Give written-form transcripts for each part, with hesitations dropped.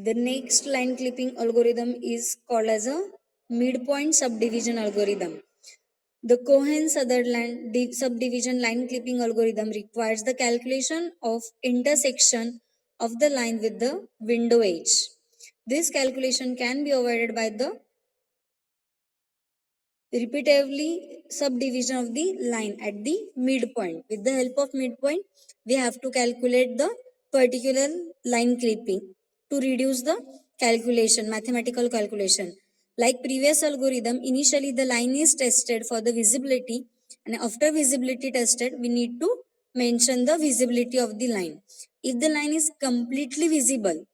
The next line clipping algorithm is called as a midpoint subdivision algorithm. The Cohen-Sutherland subdivision line clipping algorithm requires the calculation of intersection of the line with the window edge. This calculation can be avoided by the repeatedly subdivision of the line at the midpoint. With the help of midpoint, we have to calculate the particular line clipping to reduce the mathematical calculation. Like previous algorithm, initially the line is tested for the visibility, and after visibility tested, we need to mention the visibility of the line. If the line is completely visible,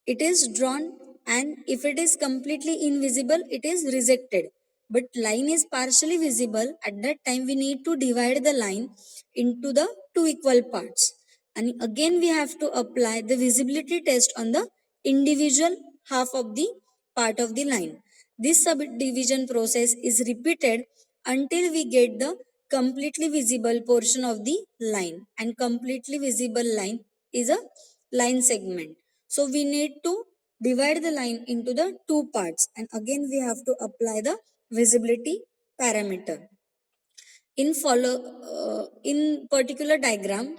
it is drawn, and if it is completely invisible, it is rejected. But line is partially visible, at that time we need to divide the line into the two equal parts, and again we have to apply the visibility test on the individual half of the part of the line. This subdivision process is repeated until we get the completely visible portion of the line, and completely visible line is a line segment. So we need to divide the line into the two parts, and again we have to apply the visibility parameter. In particular diagram,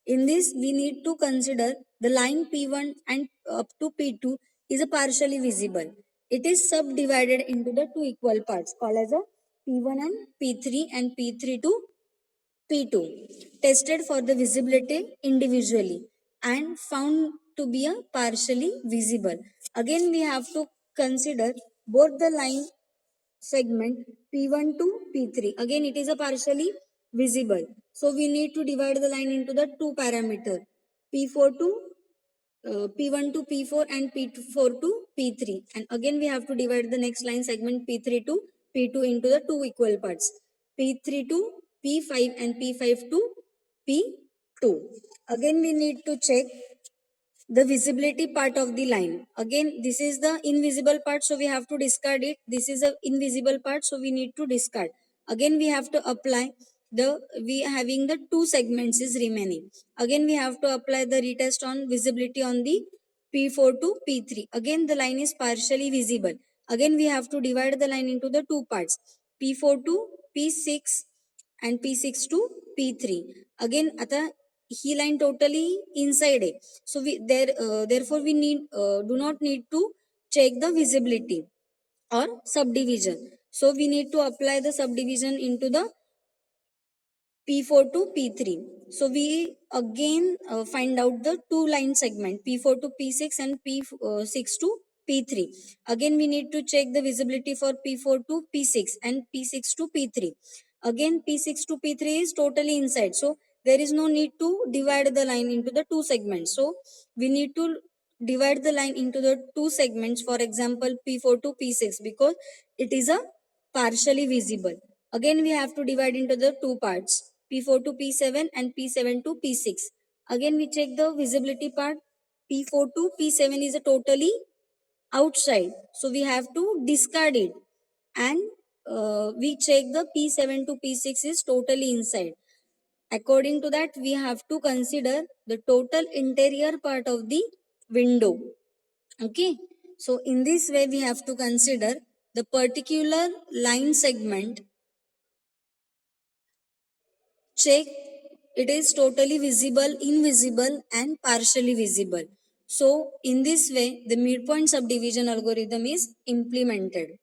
in this we need to consider the line P1 and up to P2 is a partially visible. It is subdivided into the two equal parts called as a P1 and P3 and P3 to P2, tested for the visibility individually and found to be a partially visible. Again, we have to consider both the line segment P1 to P3. Again, it is a partially visible. So we need to divide the line into the two parameter P4 to P1 to P4 and P4 to P3. And again, we have to divide the next line segment P3 to P2 into the two equal parts. P3 to P5 and P5 to P2. Again, we need to check the visibility part of the line. Again, this is the invisible part, so we have to discard it. This is a invisible part, so we need to discard. Again, we have to apply we having the two segments is remaining. Again, we have to apply the retest on visibility on the P4 to P3. Again, the line is partially visible. Again, we have to divide the line into the two parts, P4 to P6 and P6 to P3. Again, आता ही line totally inside आहे. So therefore we do not need to check the visibility or subdivision. So we need to apply the subdivision into the P4 to P3. So we again find out the two line segment P4 to P6 and P6 to P3. Again we need to check the visibility for P4 to P6 and P6 to P3. Again P6 to P3 is totally inside. So there is no need to divide the line into the two segments. So we need to divide the line into the two segments, for example P4 to P6, because it is a partially visible. Again we have to divide into the two parts, P4 to P7 and P7 to P6. Again we check the visibility part. P4 to P7 is a totally outside, so we have to discard it, and we check the P7 to P6 is totally inside. According to that, we have to consider the total interior part of the window. Okay, so in this way we have to consider the particular line segment, check it is totally visible, invisible and partially visible. So in this way the midpoint subdivision algorithm is implemented.